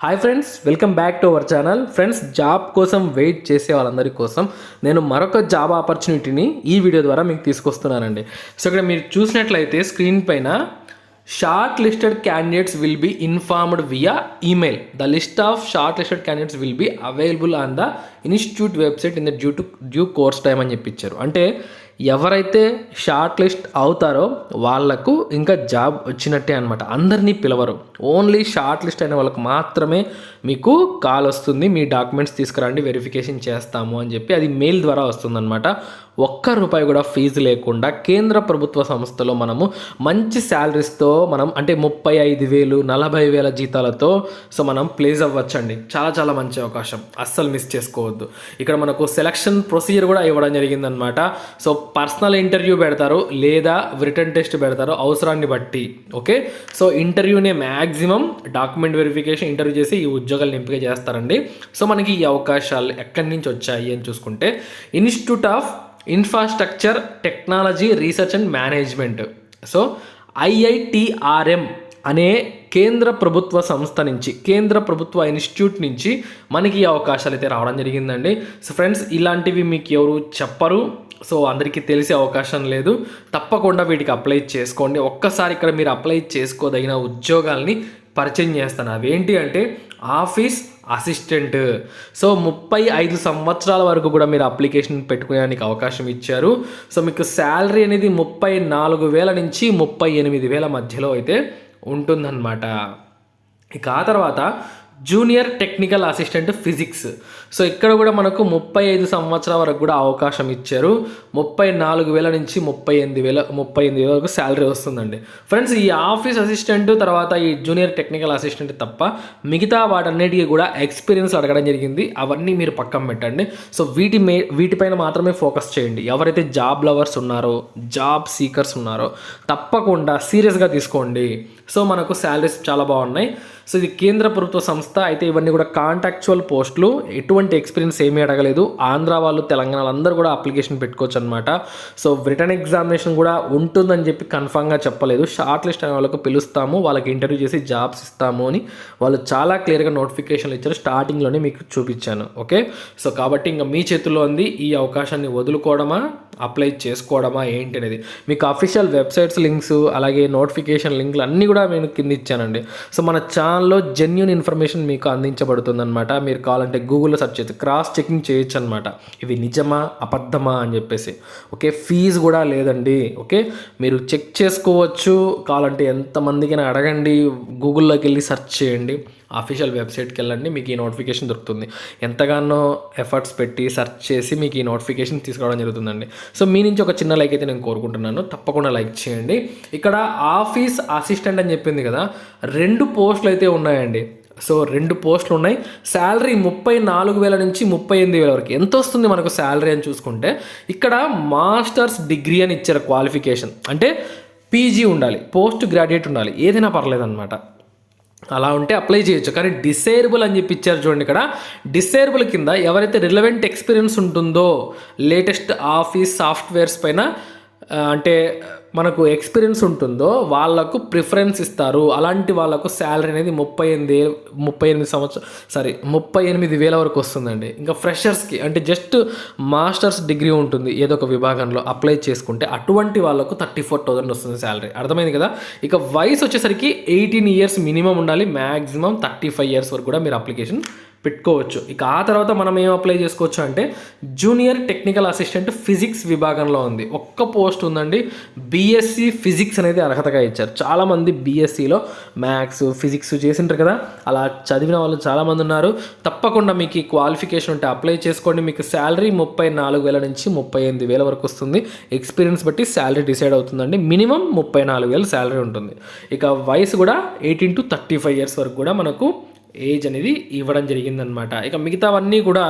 Hi friends, welcome back to our channel. Friends, job కోసం wait చేసే వాళ్ళందరి కోసం నేను మరొక జాబ్ ఆపర్చునిటీని ఈ వీడియో ద్వారా మీకు తీసుకొస్తున్నానండి. సో ఇక్కడ మీరు చూసినట్లయితే స్క్రీన్ పైన short listed candidates will be informed via email. The list of short listed candidates will be available on the institute website in the due course time అని చెప్పించారు. అంటే ఎవరైతే షార్ట్ లిస్ట్ అవుతారో వాళ్లకు ఇంకా జాబ్ వచ్చినట్టే అనమాట. అందరినీ పిలవరు, ఓన్లీ షార్ట్ లిస్ట్ అయిన వాళ్ళకు మాత్రమే మీకు కాల్ వస్తుంది. మీ డాక్యుమెంట్స్ తీసుకురండి, వెరిఫికేషన్ చేస్తాము అని చెప్పి అది మెయిల్ ద్వారా వస్తుందన్నమాట. ఒక్క రూపాయి కూడా ఫీజు లేకుండా కేంద్ర ప్రభుత్వ సంస్థలో మనము మంచి శాలరీస్తో మనం అంటే 35,000 40,000 జీతాలతో సో మనం ప్లేస్ అవ్వచ్చండి. చాలా చాలా మంచి అవకాశం, అస్సలు మిస్ చేసుకోవద్దు. ఇక్కడ మనకు సెలక్షన్ ప్రొసీజర్ కూడా ఇవ్వడం జరిగిందనమాట. సో పర్సనల్ ఇంటర్వ్యూ పెడతారు లేదా రిటర్న్ టెస్ట్ పెడతారు అవసరాన్ని బట్టి. ఓకే, సో ఇంటర్వ్యూనే మ్యాక్సిమం డాక్యుమెంట్ వెరిఫికేషన్ ఇంటర్వ్యూ చేసి ఈ ఉద్యోగాలను ఎంపిక చేస్తారండి. సో మనకి ఈ అవకాశాలు ఎక్కడి నుంచి వచ్చాయి అని చూసుకుంటే institute of infrastructure technology research and management, so IITRM అనే కేంద్ర ప్రభుత్వ సంస్థ నుంచి, కేంద్ర ప్రభుత్వ ఇన్స్టిట్యూట్ నుంచి మనకి ఈ అవకాశాలు అయితే రావడం జరిగిందండి. సో ఫ్రెండ్స్, ఇలాంటివి మీకు ఎవరు చెప్పరు, సో అందరికీ తెలిసే అవకాశం లేదు. తప్పకుండా వీటికి అప్లై చేసుకోండి. ఒక్కసారి ఇక్కడ మీరు అప్లై చేసుకోదగిన ఉద్యోగాల్ని పరిచయం చేస్తాను. అవేంటి అంటే ఆఫీస్ అసిస్టెంట్. సో 35 సంవత్సరాల వరకు కూడా మీరు అప్లికేషన్ పెట్టుకోవడానికి అవకాశం ఇచ్చారు. సో మీకు శాలరీ అనేది 34,000 నుంచి 38,000 మధ్యలో అయితే ఉంటుందన్నమాట. ఇక ఆ తర్వాత junior technical assistant physics. So ఇక్కడ కూడా మనకు 35 సంవత్సరాల వరకు కూడా అవకాశం ఇచ్చారు. 34,000 నుంచి 38,000 వరకు శాలరీ వస్తుందండి. ఫ్రెండ్స్, ఈ ఆఫీస్ అసిస్టెంట్ తర్వాత ఈ జూనియర్ టెక్నికల్ అసిస్టెంట్ తప్ప మిగతా వాటన్నిటికీ కూడా ఎక్స్పీరియన్స్ అడగడం జరిగింది. అవన్నీ మీరు పక్కన పెట్టండి. సో వీటిపైన మాత్రమే ఫోకస్ చేయండి. ఎవరైతే జాబ్ లవర్స్ ఉన్నారో, జాబ్ సీకర్స్ ఉన్నారో తప్పకుండా సీరియస్గా తీసుకోండి. సో మనకు శాలరీస్ చాలా బాగున్నాయి. సో ఇది కేంద్ర ప్రభుత్వ సంస్థ అయితే ఇవన్నీ కూడా కాంట్రాక్చువల్ పోస్టులు, ఎటువంటి ఎక్స్పీరియన్స్ ఏమీ అడగలేదు. ఆంధ్ర వాళ్ళు, తెలంగాణ అందరూ కూడా అప్లికేషన్ పెట్టుకోవచ్చు అనమాట. సో రిటర్న్ ఎగ్జామినేషన్ కూడా ఉంటుందని చెప్పి కన్ఫామ్గా చెప్పలేదు. షార్ట్ లిస్ట్ అయిన వాళ్ళకు పిలుస్తాము, వాళ్ళకి ఇంటర్వ్యూ చేసి జాబ్స్ ఇస్తాము అని వాళ్ళు చాలా క్లియర్గా నోటిఫికేషన్లు ఇచ్చారు. స్టార్టింగ్లోనే మీకు చూపించాను. ఓకే, సో కాబట్టి ఇంకా మీ చేతుల్లో ఉంది. ఈ అవకాశాన్ని వదులుకోవడమా, అప్లై చేసుకోవడమా ఏంటి అనేది. మీకు అఫీషియల్ వెబ్సైట్స్ లింక్స్ అలాగే నోటిఫికేషన్ లింక్లు అన్నీ కూడా నేను కింద ఇచ్చానండి. సో మన ఛానల్లో జెన్యూన్ ఇన్ఫర్మేషన్ మీకు అందించబడుతుంది అనమాట. మీరు కావాలంటే గూగుల్లో సెర్చ్ చేసి క్రాస్ చెకింగ్ చేయొచ్చు అనమాట, ఇవి నిజమా అబద్ధమా అని చెప్పేసి. ఓకే, ఫీజు కూడా లేదండి. ఓకే, మీరు చెక్ చేసుకోవచ్చు. కావాలంటే ఎంతమందికైనా అడగండి, గూగుల్లోకి వెళ్ళి సెర్చ్ చేయండి, అఫీషియల్ వెబ్సైట్కి వెళ్ళండి, మీకు ఈ నోటిఫికేషన్ దొరుకుతుంది. ఎంతగానో ఎఫర్ట్స్ పెట్టి సెర్చ్ చేసి మీకు ఈ నోటిఫికేషన్ తీసుకురావడం జరుగుతుందండి. సో మీ నుంచి ఒక చిన్న లైక్ అయితే నేను కోరుకుంటున్నాను, తప్పకుండా లైక్ చేయండి. ఇక్కడ ఆఫీస్ అసిస్టెంట్ అని చెప్పింది కదా, 2 పోస్టులు అయితే ఉన్నాయండి. సో 2 పోస్టులు ఉన్నాయి. శాలరీ 34,000 నుంచి 38,000 వరకు. ఎంత వస్తుంది మనకు శాలరీ అని చూసుకుంటే ఇక్కడ మాస్టర్స్ డిగ్రీ అని ఇచ్చారు క్వాలిఫికేషన్. అంటే PG ఉండాలి, పోస్ట్ గ్రాడ్యుయేట్ ఉండాలి, ఏదైనా పర్లేదన్నమాట. అలా ఉంటే అప్లై చేయొచ్చు. కానీ డిసేబుల్ అని చెప్పి ఇచ్చారు చూడండి. ఇక్కడ డిసేబుల్ కింద ఎవరైతే రిలవెంట్ ఎక్స్పీరియన్స్ ఉంటుందో, లేటెస్ట్ ఆఫీస్ సాఫ్ట్వేర్స్ పైన అంటే మనకు ఎక్స్పీరియన్స్ ఉంటుందో వాళ్ళకు ప్రిఫరెన్స్ ఇస్తారు. అలాంటి వాళ్ళకు శాలరీ అనేది 38,000 వరకు వస్తుందండి. ఇంకా ఫ్రెషర్స్కి అంటే జస్ట్ మాస్టర్స్ డిగ్రీ ఉంటుంది ఏదో ఒక విభాగంలో అప్లై చేసుకుంటే అటువంటి వాళ్ళకు 34,000 వస్తుంది శాలరీ. అర్థమైంది కదా. ఇక వయసు వచ్చేసరికి 18 ఇయర్స్ మినిమం ఉండాలి, మ్యాక్సిమం 35 ఇయర్స్ వరకు కూడా మీరు అప్లికేషన్ పెట్టుకోవచ్చు. ఇక ఆ తర్వాత మనం ఏం అప్లై చేసుకోవచ్చు అంటే జూనియర్ టెక్నికల్ అసిస్టెంట్ ఫిజిక్స్ విభాగంలో ఉంది. ఒక్క పోస్ట్ ఉందండి. BSc ఫిజిక్స్ అనేది అర్హతగా ఇచ్చారు. చాలామంది BScలో మ్యాథ్స్ ఫిజిక్స్ చేసింటారు కదా, అలా చదివిన వాళ్ళు చాలామంది ఉన్నారు. తప్పకుండా మీకు ఈ క్వాలిఫికేషన్ ఉంటే అప్లై చేసుకోండి. మీకు శాలరీ 34,000 నుంచి 38,000 వరకు వస్తుంది. ఎక్స్పీరియన్స్ బట్టి శాలరీ డిసైడ్ అవుతుందండి. మినిమం 34,000 శాలరీ ఉంటుంది. ఇక వయసు కూడా 18 to 35 ఇయర్స్ వరకు కూడా మనకు ఏజ్ అనేది ఇవ్వడం జరిగిందనమాట. ఇక మిగతావన్నీ కూడా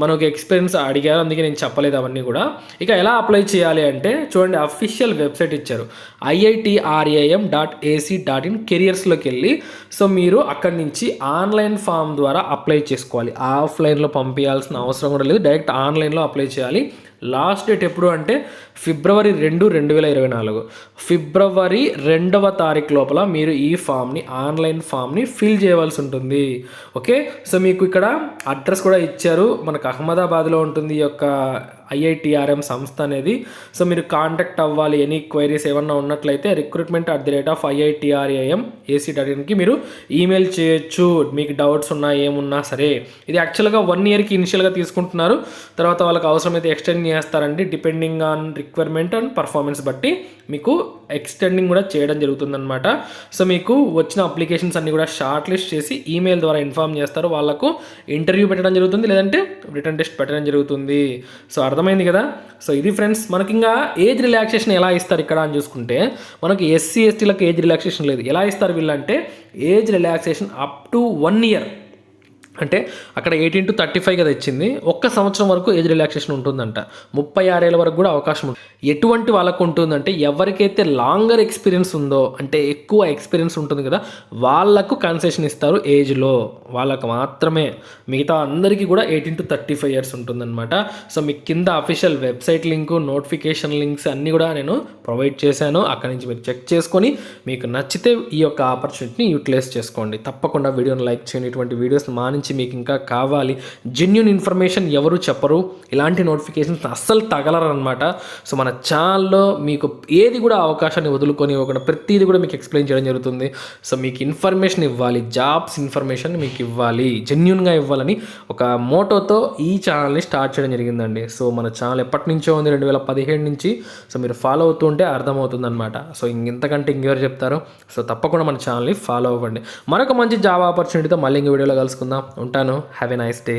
మనకు ఎక్స్పీరియన్స్ అడిగారు, అందుకే నేను చెప్పలేదు అవన్నీ కూడా. ఇక ఎలా అప్లై చేయాలి అంటే చూడండి, అఫీషియల్ వెబ్సైట్ ఇచ్చారు IITRAM.AC.in కెరియర్స్లోకి వెళ్ళి. సో మీరు అక్కడి నుంచి ఆన్లైన్ ఫామ్ ద్వారా అప్లై చేసుకోవాలి. ఆఫ్లైన్లో పంపించాల్సిన అవసరం కూడా లేదు, డైరెక్ట్ ఆన్లైన్లో అప్లై చేయాలి. లాస్ట్ డేట్ ఎప్పుడు అంటే ఫిబ్రవరి 2, 2024 ఫిబ్రవరి 2వ తారీఖు లోపల మీరు ఈ ఫామ్ని ఆన్లైన్ ఫామ్ని ఫిల్ చేయవలసి ఉంటుంది. ఓకే, సో మీకు ఇక్కడ అడ్రస్ కూడా ఇచ్చారు. మనకు అహ్మదాబాద్లో ఉంటుంది ఈ యొక్క IITRM సంస్థ అనేది. సో మీరు కాంటాక్ట్ అవ్వాలి, ఎనీ క్వైరీస్ ఏమన్నా ఉన్నట్లయితే recruitment@IITRAM.ac.in మీరు ఈమెయిల్ చేయొచ్చు. మీకు డౌట్స్ ఉన్నా ఏమున్నా సరే. ఇది యాక్చువల్గా 1 ఇయర్కి ఇనిషియల్గా తీసుకుంటున్నారు, తర్వాత వాళ్ళకి అవసరమైతే ఎక్స్టెండ్ చేస్తారండి. Depending on requirement and performance బట్టి మీకు ఎక్స్టెండింగ్ కూడా చేయడం జరుగుతుందన్నమాట. సో మీకు వచ్చిన అప్లికేషన్స్ అన్ని కూడా షార్ట్ లిస్ట్ చేసి ఈమెయిల్ ద్వారా ఇన్ఫార్మ్ చేస్తారు. వాళ్ళకు ఇంటర్వ్యూ పెట్టడం జరుగుతుంది, లేదంటే రిటర్న్ టెస్ట్ పెట్టడం జరుగుతుంది. సో అర్థమైంది కదా. సో ఇది ఫ్రెండ్స్, మనకి ఇంకా ఏజ్ రిలాక్సేషన్ ఎలా ఇస్తారు ఇక్కడ అని చూసుకుంటే, మనకి SC STలకు ఏజ్ రిలాక్సేషన్ లేదు. ఎలా ఇస్తారు వీళ్ళంటే age relaxation up to 1 year, అంటే అక్కడ 18 to 35 కదా ఇచ్చింది, 1 సంవత్సరం వరకు ఏజ్ రిలాక్సేషన్ ఉంటుందంట. 36 ఏళ్ళ వరకు కూడా అవకాశం ఉంటుంది. ఎటువంటి వాళ్ళకు ఉంటుందంటే ఎవరికైతే లాంగర్ ఎక్స్పీరియన్స్ ఉందో, అంటే ఎక్కువ ఎక్స్పీరియన్స్ ఉంటుంది కదా, వాళ్ళకు కన్సెషన్ ఇస్తారు ఏజ్లో, వాళ్ళకు మాత్రమే. మిగతా అందరికీ కూడా 18 to 35 ఇయర్స్ ఉంటుందన్నమాట. సో మీకు కింద official website link, notification links అన్నీ కూడా నేను ప్రొవైడ్ చేశాను. అక్కడి నుంచి మీరు చెక్ చేసుకొని మీకు నచ్చితే ఈ యొక్క ఆపర్చునిటీని యూటిలైజ్ చేసుకోండి. తప్పకుండా వీడియోని లైక్ చేయండి. ఇటువంటి వీడియోస్ మా నుంచి మీకు ఇంకా కావాలి. జెన్యూన్ ఇన్ఫర్మేషన్ ఎవరు చెప్పరు, ఇలాంటి నోటిఫికేషన్స్ అస్సలు తగలరనమాట. సో మన ఛానల్లో మీకు ఏది కూడా అవకాశాన్ని వదులుకొని ఇవ్వకుండా ప్రతిదీ కూడా మీకు ఎక్స్ప్లెయిన్ చేయడం జరుగుతుంది. సో మీకు ఇన్ఫర్మేషన్ ఇవ్వాలి, జాబ్స్ ఇన్ఫర్మేషన్ మీకు ఇవ్వాలి, జెన్యూన్గా ఇవ్వాలని ఒక మోటోతో ఈ ఛానల్ని స్టార్ట్ చేయడం జరిగిందండి. సో మన ఛానల్ ఎప్పటి నుంచో ఉంది, 2017 నుంచి. సో మీరు ఫాలో అవుతూ ఉంటే అర్థమవుతుంది అనమాట. సో ఇంతకంటే ఇంకెవరు చెప్తారు. సో తప్పకుండా మన ఛానల్ని ఫాలో అవ్వండి. మరొక మంచి జాబ్ ఆపర్చునిటీతో మళ్ళీ ఇంక వీడియోలో కలుసుకుందాం. ఉంటాను. Have a nice day.